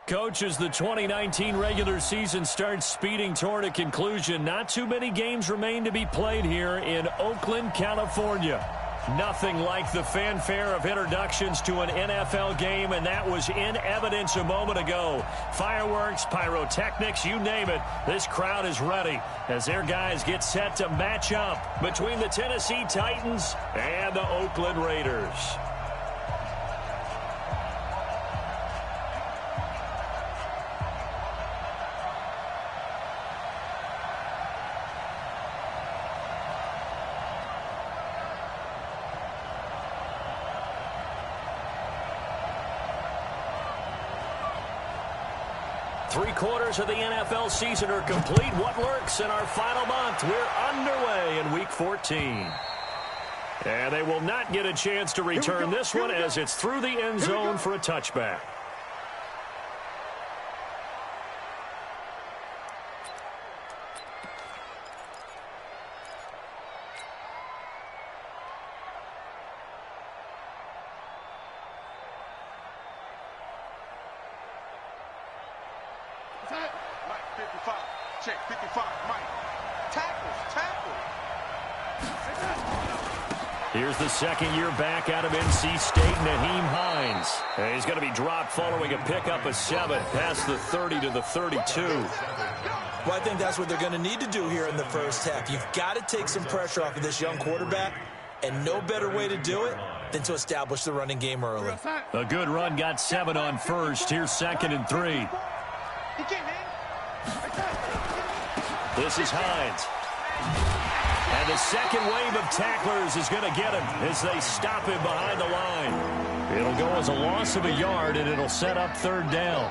Coach, as the 2019 regular season starts speeding toward a conclusion, not too many games remain to be played here in Oakland, California. Nothing like the fanfare of introductions to an NFL game, and that was in evidence a moment ago. Fireworks, pyrotechnics, you name it. This crowd is ready as their guys get set to match up between the Tennessee Titans and the Oakland Raiders. Three-quarters of the NFL season are complete. What lurks in our final month? We're underway in Week 14. And they will not get a chance to return this one as it's through the end zone for a touchback. Here's the second year back out of NC State, Naheem Hines. And he's going to be dropped following a pickup of 7 past the 30 to the 32. Well, I think that's what they're going to need to do here in the first half. You've got to take some pressure off of this young quarterback, and no better way to do it than to establish the running game early. A good run got 7 on first. Here's 2nd and 3. This is Hines. And the second wave of tacklers is going to get him as they stop him behind the line. It'll go as a loss of a yard, and it'll set up 3rd down.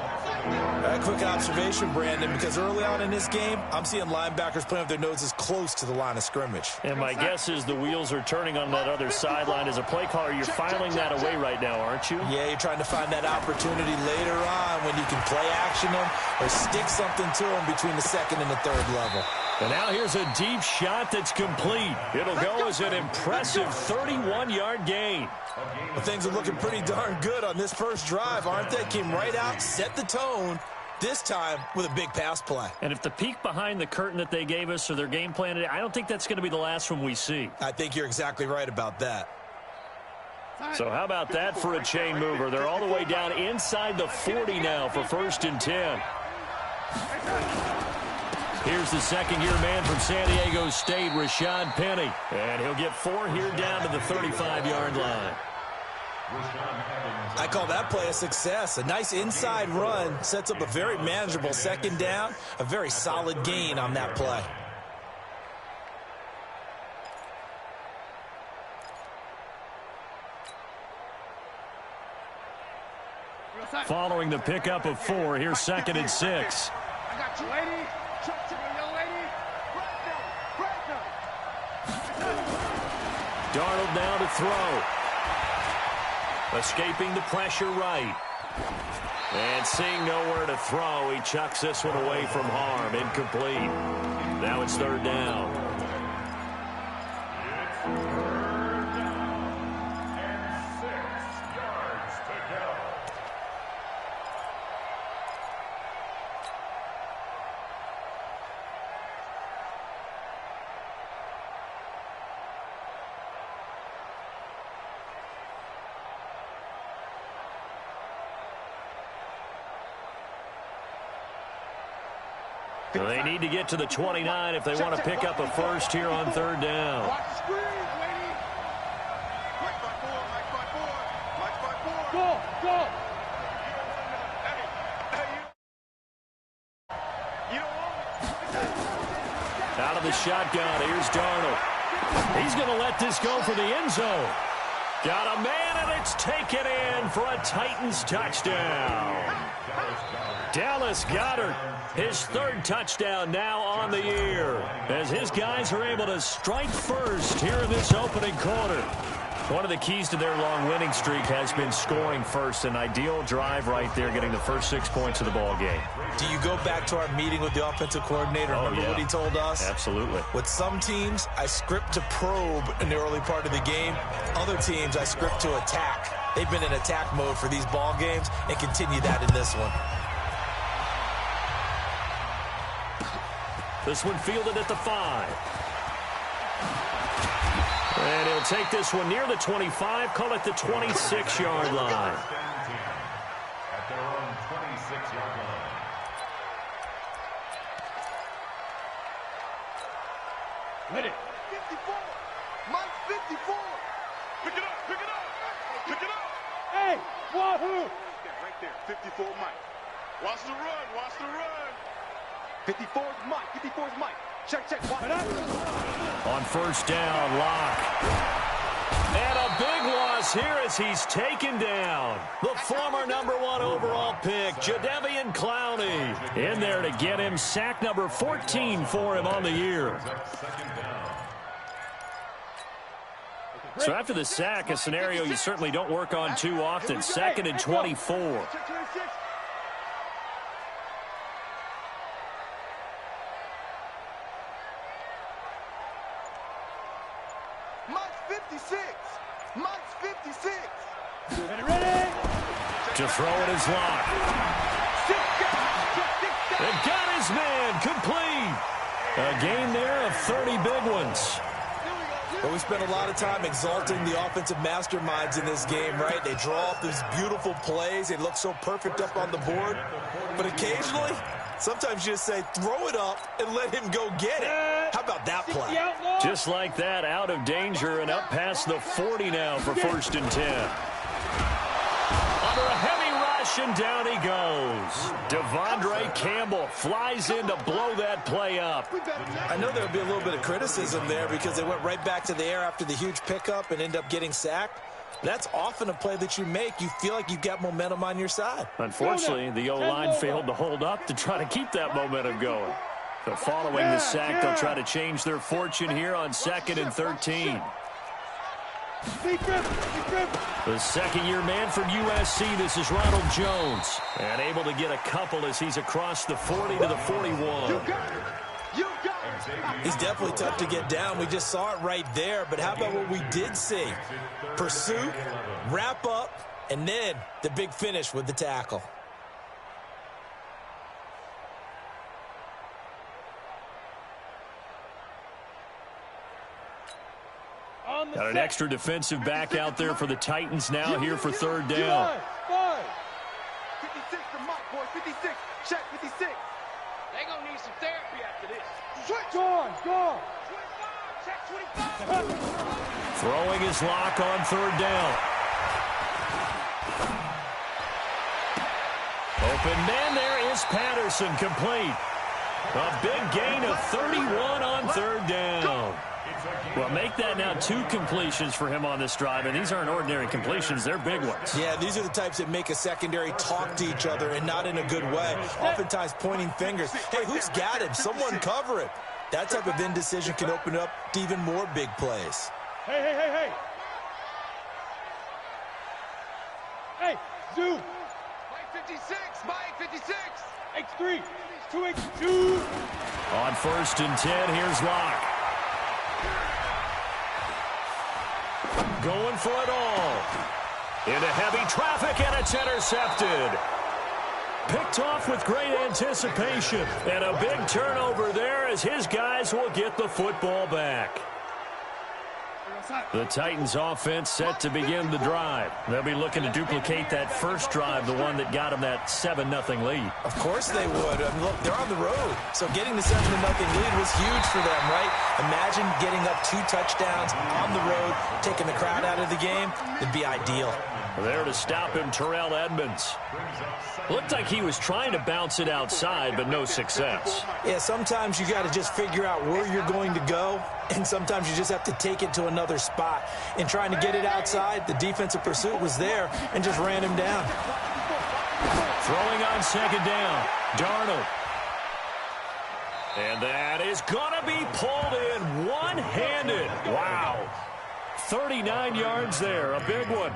A quick observation, Brandon, because early on in this game, I'm seeing linebackers playing with their noses close to the line of scrimmage. And my guess is the wheels are turning on that other sideline. As a play caller, you're filing that away right now, aren't you? Yeah, you're trying to find that opportunity later on when you can play action them or stick something to them between the 2nd and the 3rd level. And now here's a deep shot that's complete. It'll go as an impressive 31-yard gain. Well, things are looking pretty darn good on this first drive, aren't they? Came right out, set the tone, this time with a big pass play. And if the peek behind the curtain that they gave us or their game plan, I don't think that's going to be the last one we see. I think you're exactly right about that. So how about that for a chain mover? They're all the way down inside the 40 now for 1st and 10. Here's the second-year man from San Diego State, Rashad Penny. And he'll get 4 here down to the 35-yard line. I call that play a success. A nice inside run sets up a very manageable 2nd down, a very solid gain on that play. Following the pickup of 4, here's 2nd and 6. I got you, lady. Trust me, young lady. Darnold now to throw. Escaping the pressure right. And seeing nowhere to throw, he chucks this one away from harm. Incomplete. Now it's 3rd down. So they need to get to the 29 if they want to pick up a first here on 3rd down. Watch the screen, lady. Mike by 4, Mike by 4, Mike by 4. Go. You don't want it. Out of the shotgun, here's Darnold. He's going to let this go for the end zone. Got a man, and it's taken in for a Titans touchdown. Dallas Goedert, his 3rd touchdown now on the year, as his guys are able to strike first here in this opening quarter. One of the keys to their long winning streak has been scoring first. An ideal drive right there, getting the first 6 points of the ball game. Do you go back to our meeting with the offensive coordinator? Remember what he told us? Absolutely. With some teams, I script to probe in the early part of the game. Other teams, I script to attack. They've been in attack mode for these ball games and continue that in this one. This one fielded at the 5. And he'll take this one near the 25, call it the 26-yard line. At their own 26-yard line. Ready. 54. Mike 54. Pick it up. Pick it up. Pick it up. Hey, wahoo. Right there. 54 Mike. Watch the run. Watch the run. 54's Mike. 54's Mike. Check, check. Watch it. On first down, Locke. And a big loss here as he's taken down. The former #1 overall pick, Jadeveon Clowney, in there to get him sack number 14 for him on the year. So after the sack, a scenario you certainly don't work on too often. 2nd and 24. Mike's 56. Ready? To throw it is Locke. And got his man complete. A gain there of 30 big ones. Well, we spent a lot of time exalting the offensive masterminds in this game, right? They draw up these beautiful plays. They look so perfect up on the board. But occasionally, sometimes you just say, throw it up and let him go get it. How about that play? Just like that, out of danger and up past the 40 now for 1st and 10. Under a heavy rush, and down he goes. Devondre Campbell flies in to blow that play up. I know there'll be a little bit of criticism there because they went right back to the air after the huge pickup and end up getting sacked. That's often a play that you make. You feel like you've got momentum on your side. Unfortunately, the O-line failed to hold up to try to keep that momentum going. So following the sack, they'll try to change their fortune here on 2nd and 13. The second-year man from USC, this is Ronald Jones. And able to get a couple as he's across the 40 to the 41. He's definitely tough to get down. We just saw it right there. But how about what we did see? Pursuit, wrap up, and then the big finish with the tackle. Got an extra defensive back out there for the Titans now here for 3rd down. 56 to Mike, boys. 56. Check 56. They gonna need some therapy after this. Switch. Go. 25. Check 25. Throwing his Lock on 3rd down. Open man there is Patterson, complete. A big gain of 31 on 3rd down. Well, make that now 2 completions for him on this drive, and these aren't ordinary completions. They're big ones. Yeah, these are the types that make a secondary talk to each other and not in a good way. Oftentimes pointing fingers. Hey, who's got him? Someone cover him. That type of indecision can open up to even more big plays. Hey. Hey, Zoo. Mike 56. Mike 56. X3. 2X2. On 1st and 10, here's Locke. Going for it all. Into heavy traffic, and it's intercepted. Picked off with great anticipation. And a big turnover there as his guys will get the football back. The Titans offense set to begin the drive. They'll be looking to duplicate that first drive, the one that got them that 7-0 lead. Of course they would. I mean, look, they're on the road. So getting the 7-0 lead was huge for them, right? Imagine getting up 2 touchdowns on the road, taking the crowd out of the game. It'd be ideal. There to stop him, Terrell Edmonds. Looked like he was trying to bounce it outside, but no success. Yeah, sometimes you got to just figure out where you're going to go, and sometimes you just have to take it to another spot. In trying to get it outside, the defensive pursuit was there and just ran him down. Throwing on 2nd down, Darnold. And that is going to be pulled in one-handed. Wow. 39 yards there, a big one.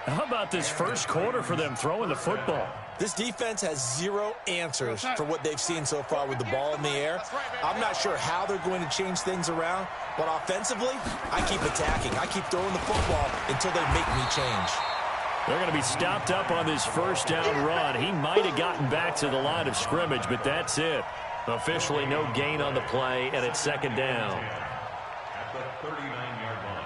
How about this first quarter for them throwing the football? This defense has 0 answers for what they've seen so far with the ball in the air. I'm not sure how they're going to change things around, but offensively, I keep attacking. I keep throwing the football until they make me change. They're going to be stopped up on this first down run. He might have gotten back to the line of scrimmage, but that's it. Officially no gain on the play, and it's second down. At the 39-yard line.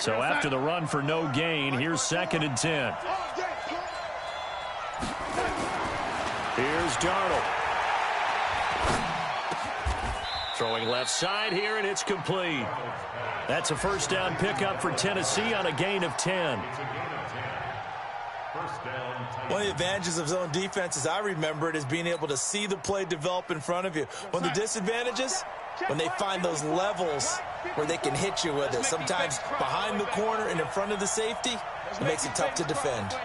So after the run for no gain, here's second and 10. Here's Darnold. Throwing left side here, and it's complete. That's a first down pickup for Tennessee on a gain of 10. One of the advantages of zone defense, as I remember it, is being able to see the play develop in front of you. One of the disadvantages, when they find those levels where they can hit you with it, sometimes behind the corner and in front of the safety, it makes it tough to defend.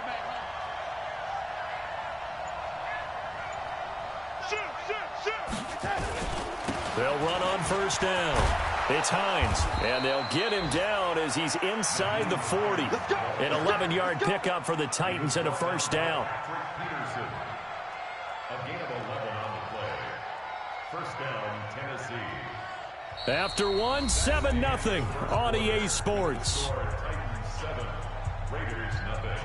They'll run on first down. It's Hines, and they'll get him down as he's inside the 40. An 11-yard pickup for the Titans and a first down. A gain of 11 on the play. First down, Tennessee. After one, 7-0 on EA Sports. Titans 7, Raiders nothing.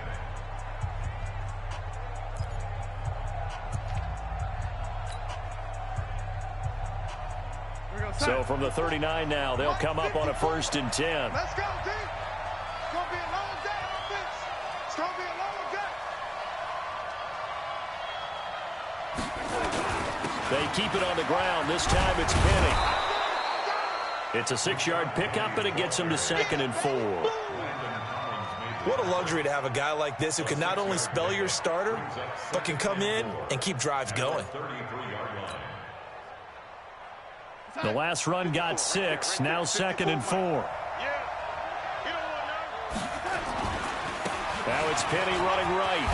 So from the 39 now, they'll come up on a first and 10. Let's go, D. It's going to be a long day on this. It's going to be a long day. They keep it on the ground. This time it's Penny. It's a 6-yard pickup, and it gets him to second and 4. What a luxury to have a guy like this who can not only spell your starter, but can come in and keep drives going. The last run got 6. Now second and 4. Now it's Penny running right.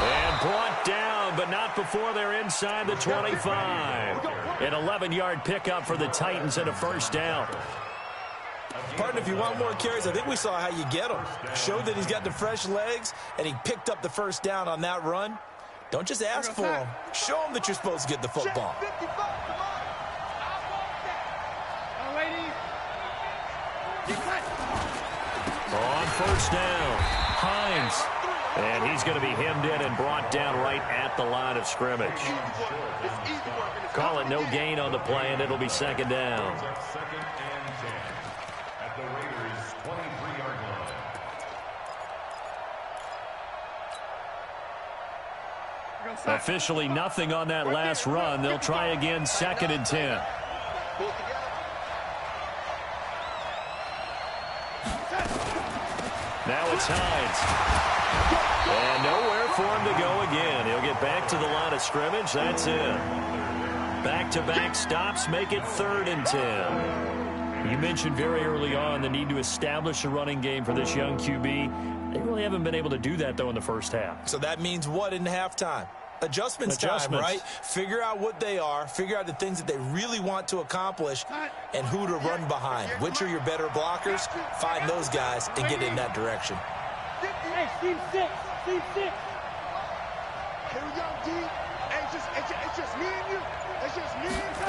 And brought down, but not before they're inside the 25. An 11-yard pickup for the Titans and a first down. Partner, if you want more carries, I think we saw how you get him. Showed that he's got the fresh legs, and he picked up the first down on that run. Don't just ask for him. Show him that you're supposed to get the football. On first down, Hines. And he's going to be hemmed in and brought down right at the line of scrimmage. Call it no gain on the play, and it'll be second down. Second and 10 at the Raiders' 23-yard line. Officially nothing on that last run. They'll try again second and 10. Now it's Hines. And nowhere for him to go again. He'll get back to the line of scrimmage. That's it. Back-to-back stops make it third and 10. You mentioned very early on the need to establish a running game for this young QB. They really haven't been able to do that, though, in the first half. So that means what in halftime? Adjustments time, right? Figure out what they are, figure out the things that they really want to accomplish, and who to run behind. Which are your better blockers? Find those guys and get in that direction. Hey, Steve 6. Steve 6. Here we go, D. It's just me and you. It's just me and you.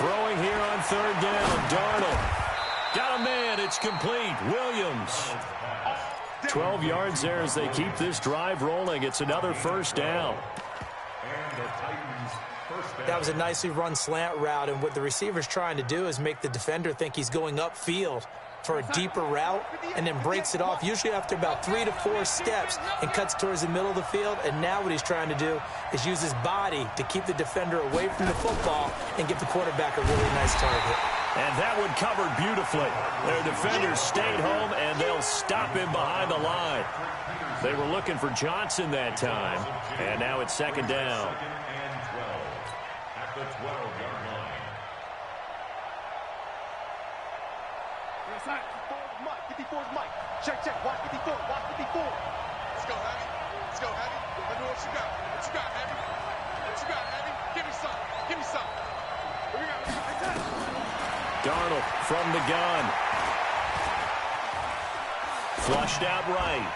Throwing here on third down, Darnold. Got a man. It's complete. Williams. 12 yards there as they keep this drive rolling. It's another first down. And the Titans first down. That was a nicely run slant route, and what the receiver's trying to do is make the defender think he's going upfield for a deeper route and then breaks it off, usually after about 3 to 4 steps, and cuts towards the middle of the field. And now what he's trying to do is use his body to keep the defender away from the football and give the quarterback a really nice target. And that one covered beautifully. Their defenders stayed home, and they'll stop him behind the line. They were looking for Johnson that time, and now it's second down. Second and 12 at the 12-yard line. Inside. 54's Mike. Check. Watch 54. Watch 54. Let's go, Heavy. Let's go, Heavy. Let me know what you got. What you got, Heavy? What you got, Heavy? Give me some. Give me some. What we got? Darnold from the gun. Flushed out right.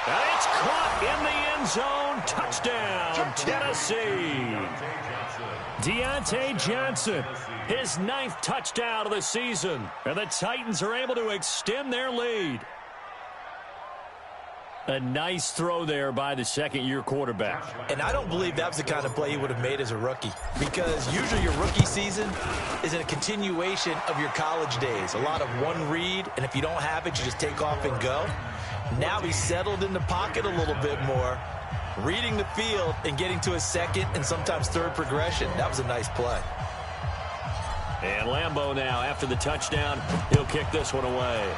And it's caught in the end end zone. Touchdown, Tennessee. Deontay Johnson, his 9th touchdown of the season. And the Titans are able to extend their lead. A nice throw there by the second-year quarterback. And I don't believe that was the kind of play he would have made as a rookie, because usually your rookie season is a continuation of your college days. A lot of one read, and if you don't have it, you just take off and go. Now he's settled in the pocket a little bit more, reading the field and getting to his second and sometimes third progression. That was a nice play. And Lambeau now, after the touchdown, he'll kick this one away.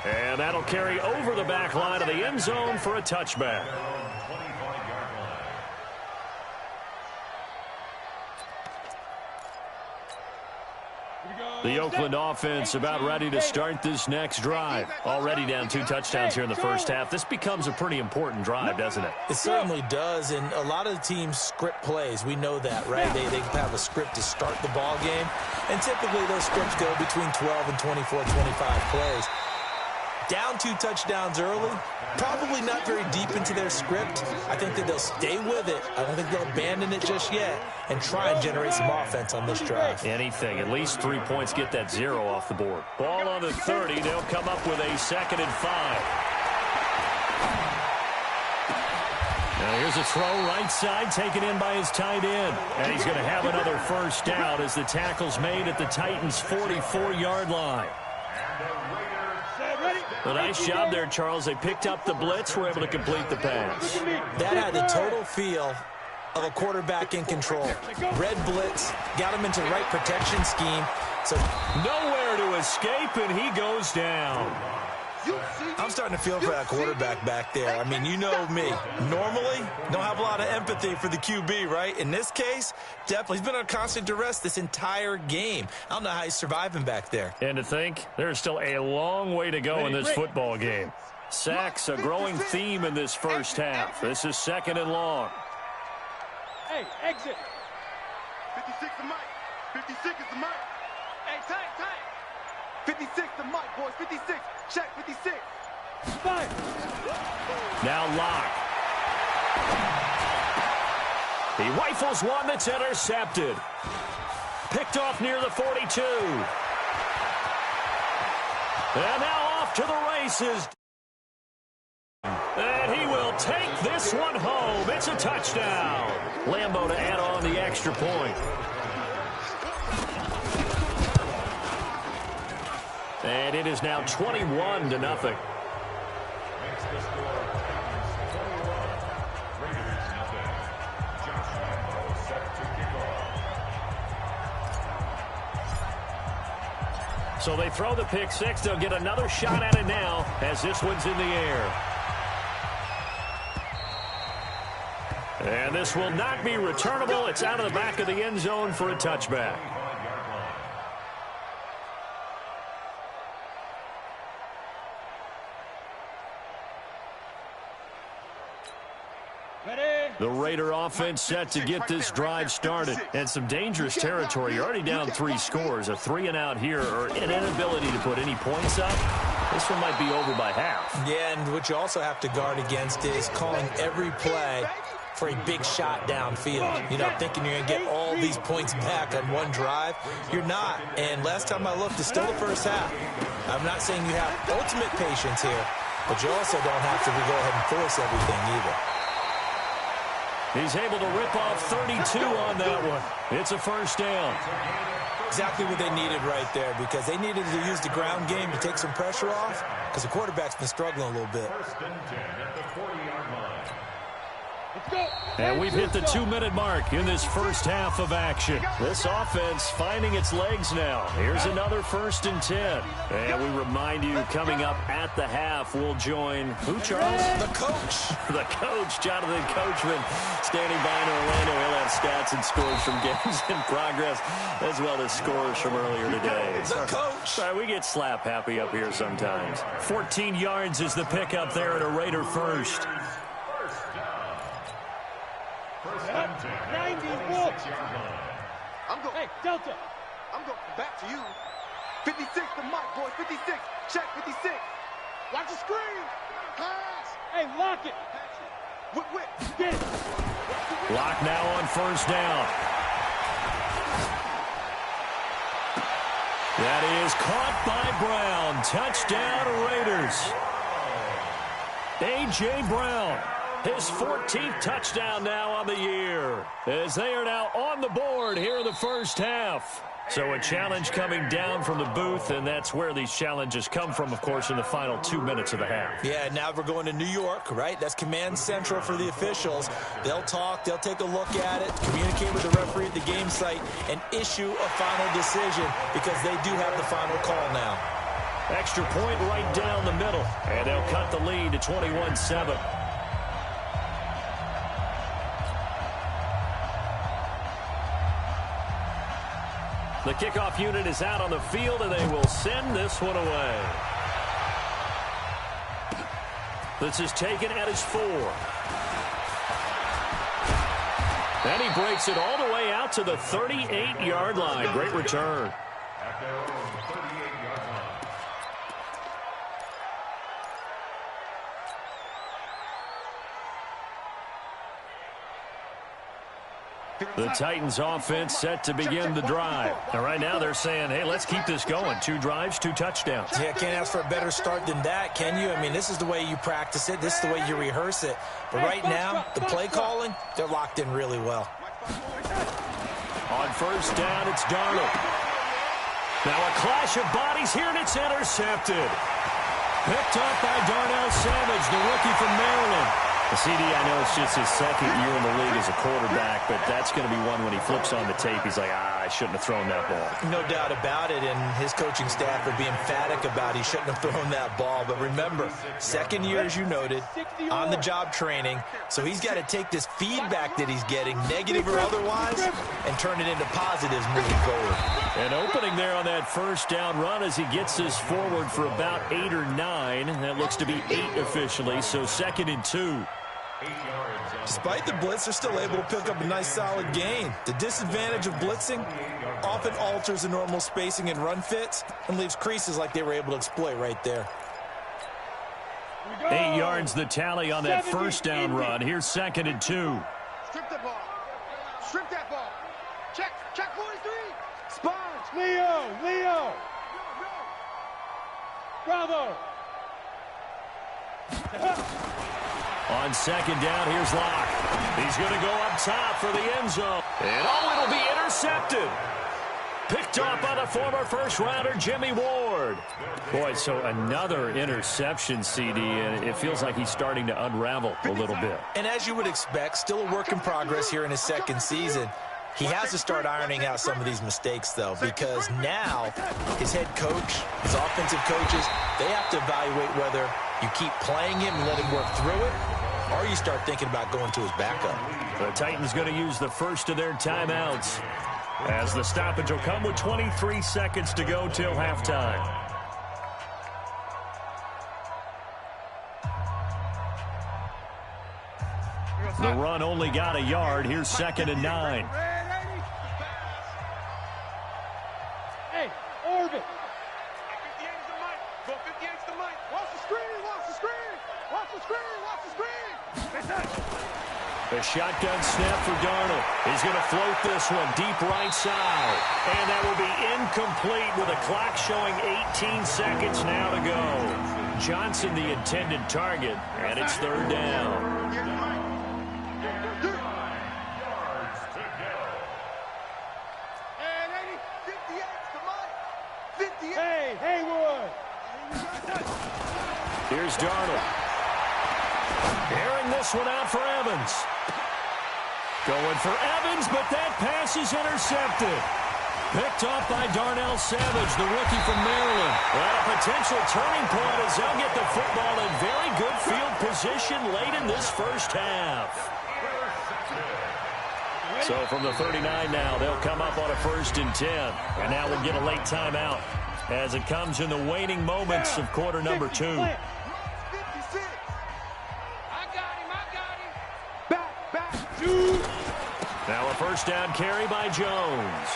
And that'll carry over the back line of the end zone for a touchback. The Oakland offense about ready to start this next drive. Already down 2 touchdowns here in the first half. This becomes a pretty important drive, doesn't it? It certainly does, and a lot of the teams script plays. We know that, right? They have a script to start the ball game, and typically those scripts go between 12 and 24, 25 plays. Down 2 touchdowns early, probably not very deep into their script. I think that they'll stay with it. I don't think they'll abandon it just yet and try and generate some offense on this drive. Anything, at least 3 points, get that 0 off the board. Ball on the 30, they'll come up with a 2nd and 5. Now here's a throw right side taken in by his tight end. And he's going to have another first down as the tackle's made at the Titans' 44-yard line. A nice job there, Charles. They picked up the blitz, were able to complete the pass. That had the total feel of a quarterback in control. Red blitz, got him into the right protection scheme. So nowhere to escape, and he goes down. I'm starting to feel for that quarterback back there. I mean, you know me. Normally, don't have a lot of empathy for the QB, right? In this case, definitely. He's been on constant duress this entire game. I don't know how he's surviving back there. And to think, there's still a long way to go in this football game. Sacks, a growing theme in this first half. This is 2nd and long. Hey, exit. 56 the mic. 56 is the mic. Hey, tight. 56 the mic, boys. 56. Check 56. Fire. Now Locke. He rifles one that's intercepted. Picked off near the 42. And now off to the races. And he will take this one home. It's a touchdown. Lambeau to add on the extra point. And it is now 21-0. So they throw the pick 6. They'll get another shot at it now as this one's in the air. And this will not be returnable. It's out of the back of the end zone for a touchback. The Raider offense set to get this drive started. And some dangerous territory. You're already down 3 scores. A 3-and-out here or an inability to put any points up. This one might be over by half. Yeah, and what you also have to guard against is calling every play for a big shot downfield. You know, thinking you're going to get all these points back on one drive. You're not. And last time I looked, it's still the first half. I'm not saying you have ultimate patience here, but you also don't have to go ahead and force everything either. He's able to rip off 32 on that one. It's a first down. Exactly what they needed right there, because they needed to use the ground game to take some pressure off, because the quarterback's been struggling a little bit. 1st and 10 at the 40-yard line. And we've hit the 2-minute mark in this first half of action. This offense finding its legs now. Here's another 1st and 10. And we remind you, coming up at the half, we'll join who, Charles? The coach. The coach, Jonathan Coachman, standing by in Orlando. He'll have stats and scores from games in progress, as well as scores from earlier today. The coach. Sorry, we get slap happy up here sometimes. 14 yards is the pickup there at a Raider first. 90 volts. I'm going. Hey, Delta. I'm going back to you. 56 the mic, boys. 56. Check 56. Watch the screen. Pass. Hey, lock it. Whip. Get it. Lock now on first down. That is caught by Brown. Touchdown, Raiders. A.J. Brown, his 14th touchdown now on the year, as they are now on the board here in the first half. So a challenge coming down from the booth, and that's where these challenges come from, of course, in the final 2 minutes of the half. Yeah, now we're going to New York, right? That's command central for the officials. They'll talk, they'll take a look at it, communicate with the referee at the game site, and issue a final decision because they do have the final call now. Extra point right down the middle, and they'll cut the lead to 21-7. The kickoff unit is out on the field, and they will send this one away. This is taken at his 4. And he breaks it all the way out to the 38-yard line. Great return. The Titans offense set to begin the drive. And right now they're saying, hey, let's keep this going. 2 drives, 2 touchdowns. Yeah, can't ask for a better start than that, can you? I mean, this is the way you practice it. This is the way you rehearse it. But right now, the play calling, they're locked in really well. On first down, it's Darnold. Now a clash of bodies here, and it's intercepted. Picked up by Darnell Savage, the rookie from Maryland. The CD, I know it's just his second year in the league as a quarterback, but that's going to be one when he flips on the tape, he's like, I shouldn't have thrown that ball. No doubt about it, and his coaching staff will be emphatic about he shouldn't have thrown that ball. But remember, second year, as you noted, on-the-job training, so he's got to take this feedback that he's getting, negative or otherwise, and turn it into positives moving forward. An opening there on that first down run as he gets this forward for about 8 or 9. That looks to be 8 officially, so 2nd and 2. Despite the blitz, they're still able to pick up a nice, solid gain. The disadvantage of blitzing often alters the normal spacing and run fits and leaves creases like they were able to exploit right there. 8 yards the tally on that first down run. Here's 2nd and 2. Strip that ball. Strip that ball. Check 43. Sponge. Leo. Bravo. On 2nd down, here's Locke. He's going to go up top for the end zone. And it'll be intercepted. Picked up by the former first-rounder, Jimmy Ward. Boy, so another interception, CD, and it feels like he's starting to unravel a little bit. And as you would expect, still a work in progress here in his second season. He has to start ironing out some of these mistakes, though, because now his head coach, his offensive coaches, they have to evaluate whether you keep playing him and let him work through it, or you start thinking about going to his backup. The Titans going to use the first of their timeouts as the stoppage will come with 23 seconds to go till halftime. The run only got a yard. Here's 2nd and 9. Hey, Orbit. 58's the mic. Go 58's the mic. Watch the screen. Watch the screen. Watch the screen. Watch the screen. A shotgun snap for Darnold. He's going to float this one deep right side. And that will be incomplete with a clock showing 18 seconds now to go. Johnson the intended target, and it's 3rd down. Hey, Haywood. Here's Darnold. Airing this one out for Evans. Going for Evans, but that pass is intercepted. Picked off by Darnell Savage, the rookie from Maryland. Well, a potential turning point as they'll get the football in very good field position late in this first half. So from the 39 now, they'll come up on a 1st and 10. And now we'll get a late timeout as it comes in the waning moments of quarter number 2. 56. I got him. Back. Now a first down carry by Jones.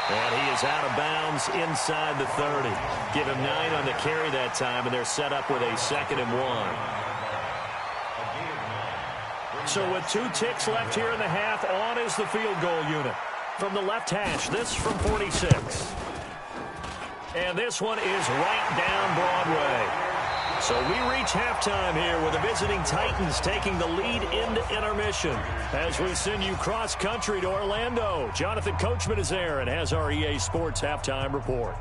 And he is out of bounds inside the 30. Give him 9 on the carry that time, and they're set up with a 2nd and 1. So with 2 ticks left here in the half, on is the field goal unit. From the left hash, this from 46. And this one is right down Broadway. So we reach halftime here with the visiting Titans taking the lead into intermission. As we send you cross-country to Orlando, Jonathan Coachman is there and has our EA Sports halftime report.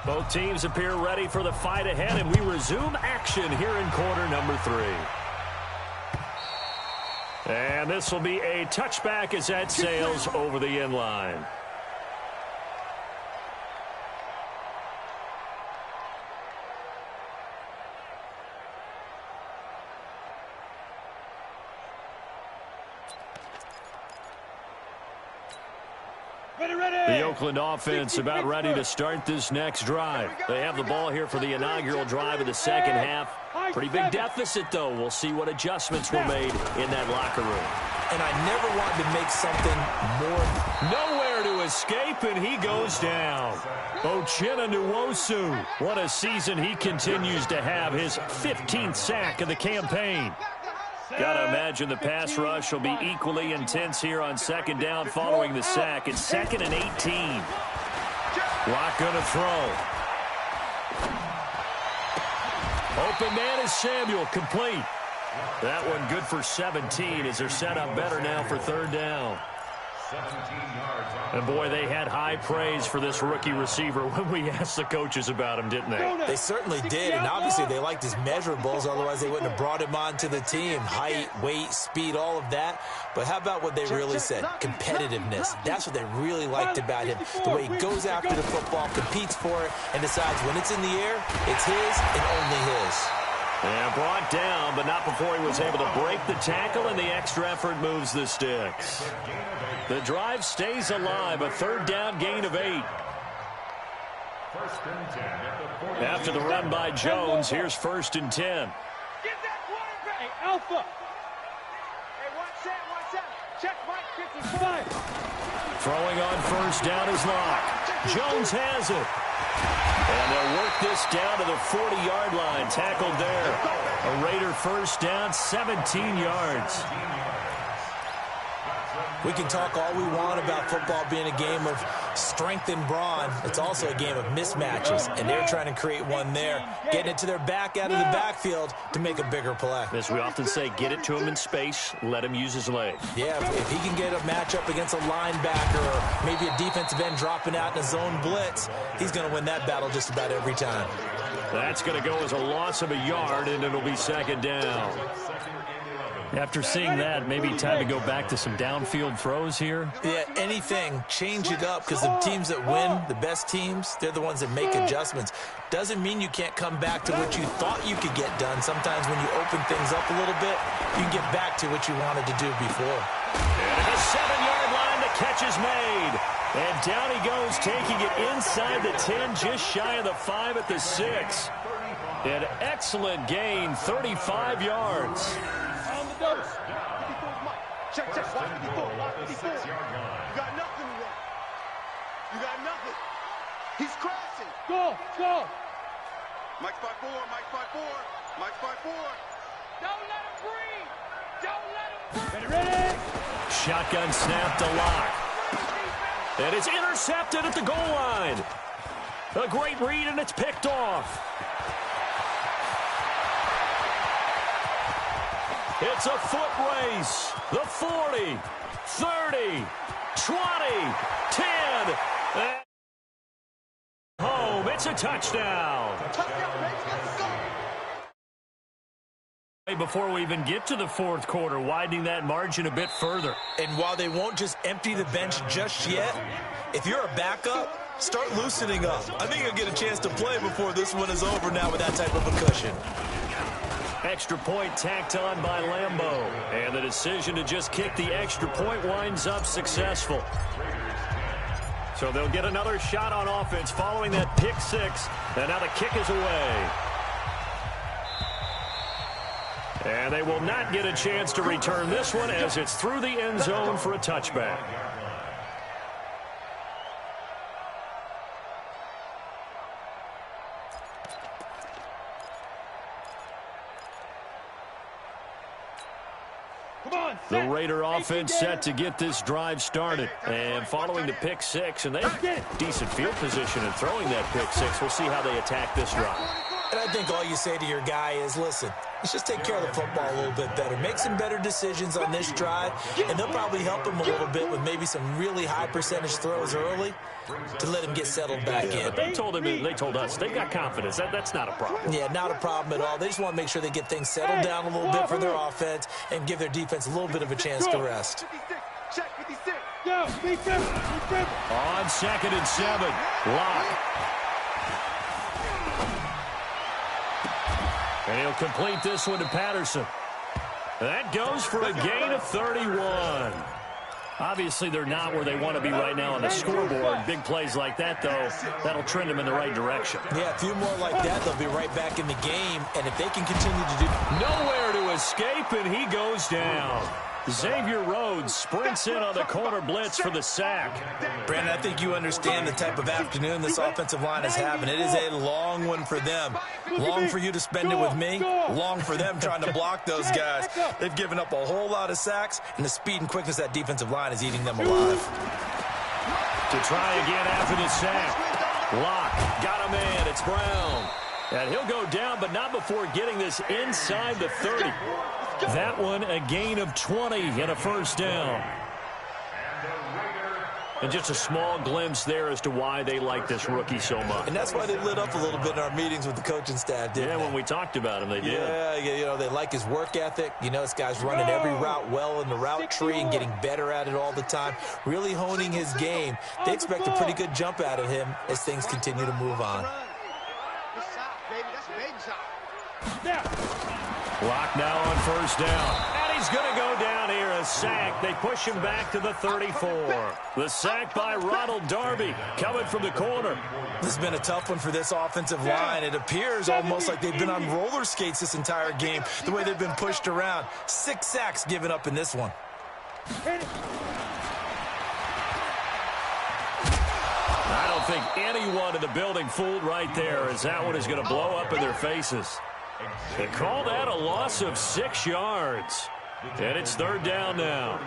Both teams appear ready for the fight ahead, and we resume action here in quarter number 3. And this will be a touchback as that sails over the end line. The Oakland offense about ready to start this next drive. They have the ball here for the inaugural drive of the second half. Pretty big deficit, though. We'll see what adjustments were made in that locker room. And I never wanted to make something more. Nowhere to escape, and he goes down. Uchenna Nwosu. What a season he continues to have. His 15th sack of the campaign. Got to imagine the pass rush will be equally intense here on second down following the sack. It's 2nd and 18. Lock going to throw. Open man is Samuel, complete. That one good for 17 as they're set up better now for 3rd down. And boy, they had high praise for this rookie receiver when we asked the coaches about him, didn't they? They certainly did, and obviously they liked his measurables, otherwise they wouldn't have brought him onto the team. Height, weight, speed, all of that. But how about what they really said? Competitiveness. That's what they really liked about him. The way he goes after the football, competes for it, and decides when it's in the air, it's his and only his. And brought down, but not before he was able to break the tackle, and the extra effort moves the sticks. The drive stays alive, a 3rd down gain of 8. After the run by Jones, here's 1st and 10. Get that quarterback. Hey, Alpha. Hey, watch that. Check Mike 55. Throwing on 1st down is Locke. Jones has it. And they'll work this down to the 40-yard line. Tackled there. A Raider 1st down, 17 yards. We can talk all we want about football being a game of strength and brawn. It's also a game of mismatches, and they're trying to create one there, getting it to their back out of the backfield to make a bigger play. As we often say, get it to him in space, let him use his legs. Yeah, if he can get a matchup against a linebacker or maybe a defensive end dropping out in a zone blitz, he's going to win that battle just about every time. That's going to go as a loss of a yard, and it'll be 2nd down. After seeing that, maybe time to go back to some downfield throws here. Yeah, anything. Change it up, because the teams that win, the best teams, they're the ones that make adjustments. Doesn't mean you can't come back to what you thought you could get done. Sometimes when you open things up a little bit, you can get back to what you wanted to do before. And at the 7-yard line, the catch is made. And down he goes, taking it inside the 10, just shy of the 5 at the 6. An excellent gain, 35 yards. Check, watch 54, watch 54. You got nothing to run. You got nothing. He's crashing. Go. Mike 5-4, Mike 5-4, Mike 5-4. Don't let him breathe. Don't let him breathe. Ready. Shotgun snap to Locke. And it's intercepted at the goal line. A great read, and it's picked off. It's a foot race. The 40, 30, 20, 10. And home. It's a touchdown. Before we even get to the 4th quarter, widening that margin a bit further. And while they won't just empty the bench just yet, if you're a backup, Start loosening up. I think he'll get a chance to play before this one is over now with that type of a cushion. Extra point tacked on by Lambeau. And the decision to just kick the extra point winds up successful. So they'll get another shot on offense following that pick six. And now the kick is away. And they will not get a chance to return this one as it's through the end zone for a touchback. The Raider offense set to get this drive started. And following the pick six, and they have decent field position in throwing that pick six. We'll see how they attack this drive. And I think all you say to your guy is, listen, let's just take care of the football a little bit better. Make some better decisions on this drive, and they'll probably help him a little bit with maybe some really high percentage throws early to let him get settled back in. They told us they've got confidence. That's not a problem. Yeah, not a problem at all. They just want to make sure they get things settled down a little bit for their offense and give their defense a little bit of a chance to rest. On 2nd and 7, Locke. And he'll complete this one to Patterson. That goes for a gain of 31. Obviously, they're not where they want to be right now on the scoreboard. Big plays like that, though, that'll trend them in the right direction. Yeah, a few more like that, they'll be right back in the game. And if they can continue to do... Nowhere to escape, and he goes down. Xavier Rhodes sprints in on the corner blitz for the sack. Brandon, I think you understand the type of afternoon this offensive line is having. It is a long one for them. Long for you to spend it with me. Long for them trying to block those guys. They've given up a whole lot of sacks, and the speed and quickness of that defensive line is eating them alive. To try again after the sack. Locke got a man. It's Brown. And he'll go down, but not before getting this inside the 30. That one a gain of 20 and a first down. And just a small glimpse there as to why they like this rookie so much. And that's why they lit up a little bit in our meetings with the coaching staff, didn't they? When we talked about him, they did. Yeah, you know, they like his work ethic. You know, this guy's running every route well in the route tree and getting better at it all the time, really honing his game. They expect a pretty good jump out of him as things continue to move on. Locke now on first down. And he's going to go down here. A sack. They push him back to the 34. The sack by Ronald Darby coming from the corner. This has been a tough one for this offensive line. It appears almost like they've been on roller skates this entire game, the way they've been pushed around. 6 sacks given up in this one. I don't think anyone in the building fooled right there, as that one is going to blow up in their faces. They call that a loss of 6 yards. And it's third down now.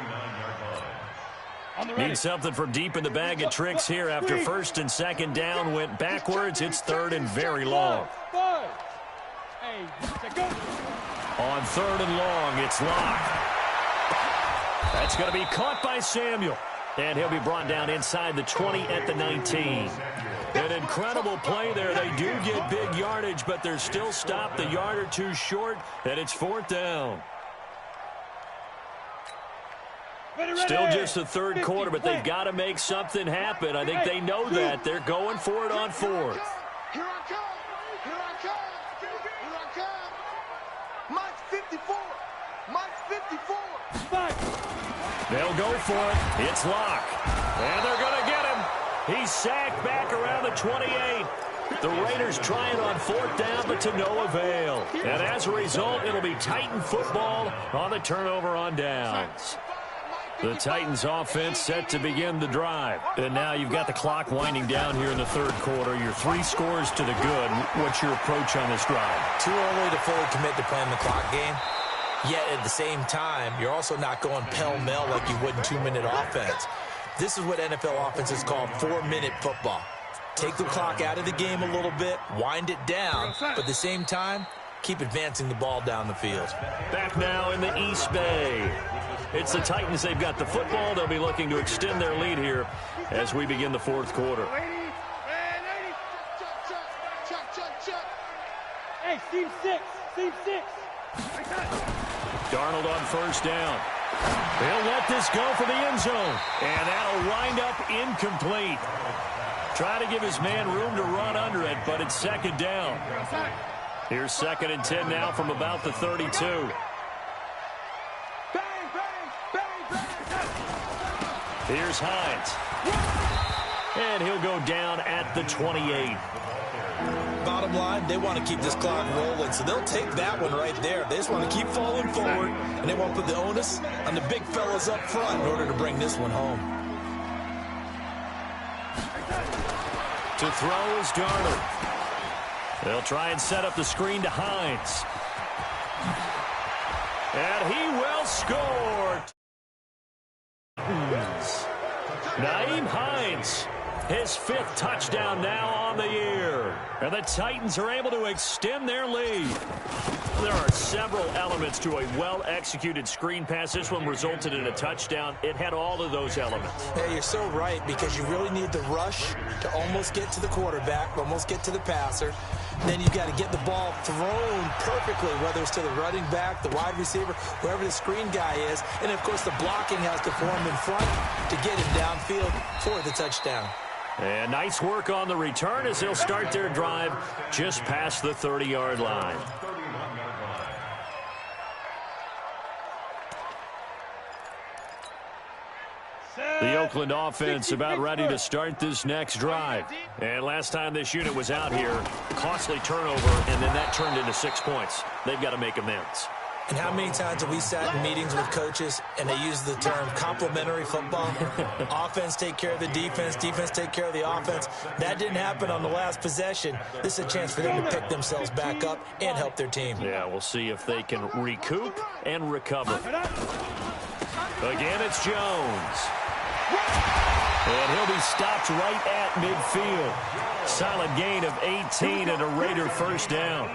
Need something from deep in the bag of tricks here after first and second down went backwards. It's third and very long. On third and long, it's Locke. That's going to be caught by Samuel. And he'll be brought down inside the 20 at the 19. An incredible play there. They do get big yardage, but they're still stopped a yard or two short, and it's fourth down. Still just the third quarter, but they've got to make something happen. I think they know that. They're going for it on fourth. Here I come. Here I come. Here I come. Mike's 54. Mike's 54. They'll go for it. It's Locke. And they're going to get him. He's sacked back around the 28. The Raiders trying on fourth down, but to no avail. And as a result, it'll be Titan football on the turnover on downs. The Titans offense set to begin the drive. And now you've got the clock winding down here in the third quarter. Your 3 scores to the good. What's your approach on this drive? Too early to fully commit to playing the clock game. Yet at the same time, you're also not going pell-mell like you would in 2-minute offense. This is what NFL offenses call 4-minute football. Take the clock out of the game a little bit, wind it down, but at the same time, keep advancing the ball down the field. Back now in the East Bay. It's the Titans. They've got the football. They'll be looking to extend their lead here as we begin the fourth quarter. Hey, team 6. Team 6. Darnold on first down. They'll let this go for the end zone. And that'll wind up incomplete. Trying to give his man room to run under it, but it's second down. Here's 2nd and 10 now from about the 32. Here's Hines. And he'll go down at the 28. Bottom line, they want to keep this clock rolling, so they'll take that one right there. They just want to keep falling forward, and they want to put the onus on the big fellas up front in order to bring this one home. To throw is Darnold. They'll try and set up the screen to Hines. And he will score. Nyheim Hines, his 5th touchdown now on the year. And the Titans are able to extend their lead. There are several elements to a well-executed screen pass. This one resulted in a touchdown. It had all of those elements. Hey, you're so right, because you really need the rush to almost get to the quarterback, almost get to the passer. Then you've got to get the ball thrown perfectly, whether it's to the running back, the wide receiver, whoever the screen guy is. And, of course, the blocking has to form in front to get him downfield for the touchdown. And nice work on the return as they'll start their drive just past the 30-yard line. The Oakland offense about ready to start this next drive. And last time this unit was out here, costly turnover, and then that turned into 6 points. They've got to make amends. And how many times have we sat in meetings with coaches and they use the term complementary football? Offense take care of the defense, defense take care of the offense. That didn't happen on the last possession. This is a chance for them to pick themselves back up and help their team. Yeah, we'll see if they can recoup and recover. Again, it's Jones. And he'll be stopped right at midfield. Solid gain of 18 and a Raider first down.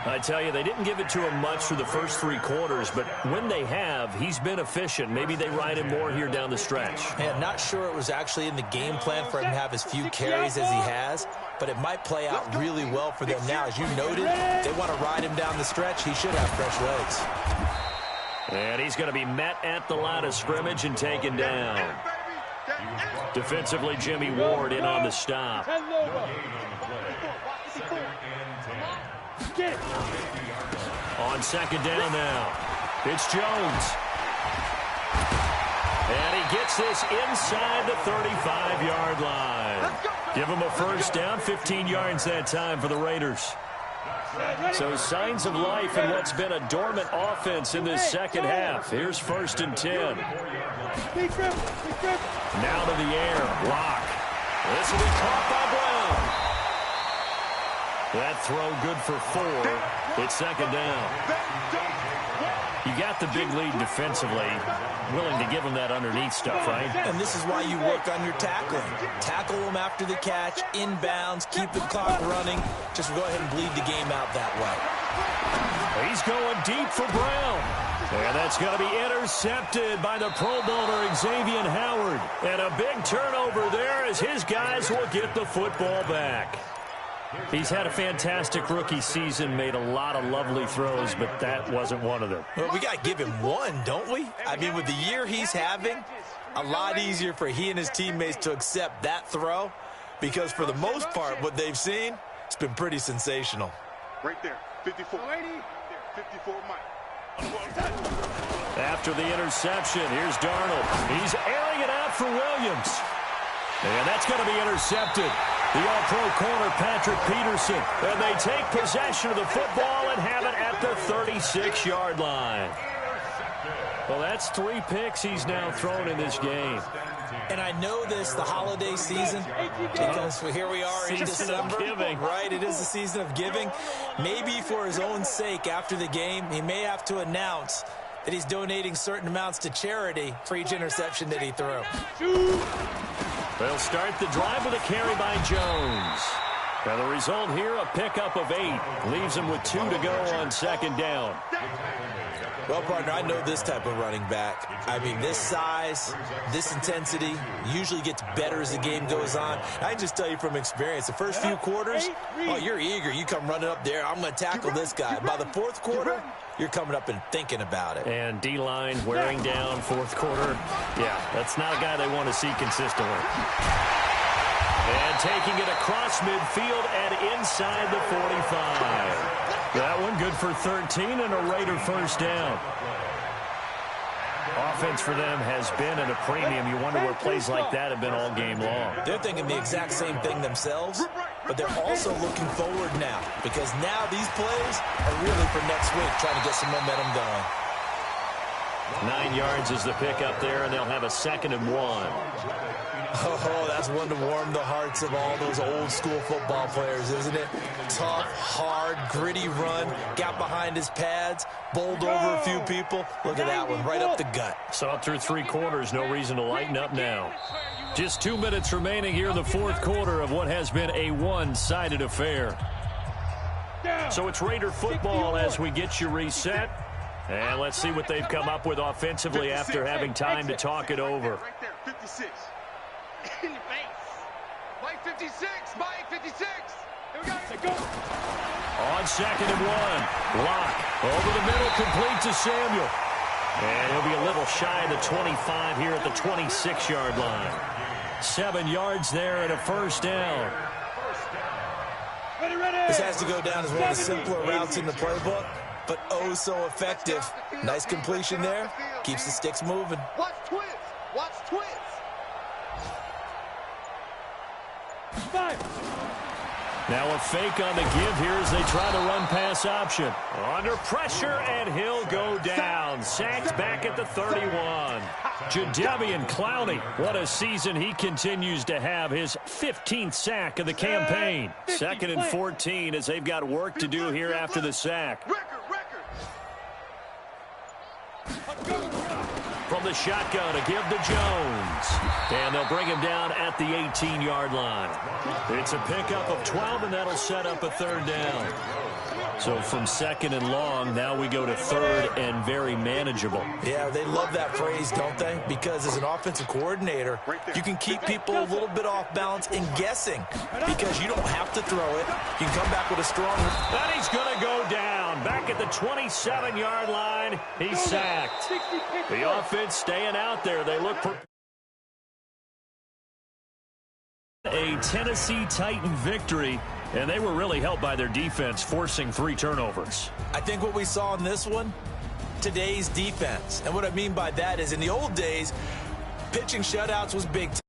I tell you, they didn't give it to him much through the first 3 quarters, but when they have, he's been efficient. Maybe they ride him more here down the stretch. Man, not sure it was actually in the game plan for him to have as few carries as he has, but it might play out really well for them now. As you noted, they want to ride him down the stretch. He should have fresh legs. And he's going to be met at the line of scrimmage and taken down. Defensively, Jimmy Ward in on the stop. On second down now, it's Jones. And he gets this inside the 35-yard line. Give him a first down, 15 yards that time for the Raiders. So signs of life in what's been a dormant offense in this second half. Here's 1st and 10. Now to the air. Lock. This will be caught by Brown. That throw good for 4. It's second down. You got the big lead defensively. Willing to give them that underneath stuff, right? And this is why you work on your tackling. Tackle them after the catch, inbounds, keep the clock running. Just go ahead and bleed the game out that way. He's going deep for Brown. And that's going to be intercepted by the Pro Bowler Xavier Howard. And a big turnover there as his guys will get the football back. He's had a fantastic rookie season, made a lot of lovely throws, but that wasn't one of them. Well, we got to give him one, don't we? I mean, with the year he's having, a lot easier for he and his teammates to accept that throw, because for the most part, what they've seen, it's been pretty sensational. Right there, 54. 54, Mike. After the interception, here's Darnold. He's airing it out for Williams. And that's going to be intercepted. The all-pro corner, Patrick Peterson. And they take possession of the football and have it at the 36-yard line. Well, that's 3 picks he's now thrown in this game. And I know this, the holiday season, because here we are in December. Giving. Right, it is the season of giving. Maybe for his own sake after the game, he may have to announce that he's donating certain amounts to charity for each interception that he threw. They'll start the drive with a carry by Jones. And the result here, a pickup of 8. Leaves him with 2 to go on second down. Well, partner, I know this type of running back. I mean, this size, this intensity usually gets better as the game goes on. I can just tell you from experience, the first few quarters, oh, you're eager. You come running up there, I'm going to tackle this guy. By the 4th quarter, you're coming up and thinking about it. And D-line wearing down 4th quarter. Yeah, that's not a guy they want to see consistently. And taking it across midfield and inside the 45. That one good for 13 and a Raider first down. Offense for them has been at a premium. You wonder where plays like that have been all game long. They're thinking the exact same thing themselves, but they're also looking forward now because now these plays are really for next week, trying to get some momentum going. 9 yards is the pickup there, and they'll have a 2nd and 1. Oh, that's one to warm the hearts of all those old school football players, isn't it? Tough, hard, gritty run, got behind his pads, bowled over a few people. Look at that one, right up the gut. So up through 3 quarters, no reason to lighten up now. Just 2 minutes remaining here in the 4th quarter of what has been a one-sided affair. So it's Raider football as we get you reset. And let's see what they've come up with offensively after having time to talk it over. Right there, 56. In your face. Mike 56. Mike 56. Here we go. On 2nd and 1. Lock over the middle, complete to Samuel. And he'll be a little shy of the 25 here at the 26-yard line. 7 yards there and a first down. This has to go down as one of the simpler routes in the playbook, but oh so effective. Nice completion there. Keeps the sticks moving. Watch twins. Watch twins. Now a fake on the give here as they try to run pass option. Under pressure, and he'll go down. Sacked back at the 31. Jadeveon Clowney, what a season he continues to have. His 15th sack of the campaign. 2nd and 14 as they've got work to do here after the sack. From the shotgun to give to Jones. And they'll bring him down at the 18-yard line. It's a pickup of 12, and that'll set up a 3rd down. So from 2nd and long, now we go to 3rd and very manageable. Yeah, they love that phrase, don't they? Because as an offensive coordinator, you can keep people a little bit off balance and guessing because you don't have to throw it. You can come back with a strong... And he's going to go down. Back at the 27-yard line, he's sacked. The offense staying out there. They look for a Tennessee Titan victory, and they were really helped by their defense, forcing 3 turnovers. I think what we saw in this one, today's defense. And what I mean by that is in the old days, pitching shutouts was big time.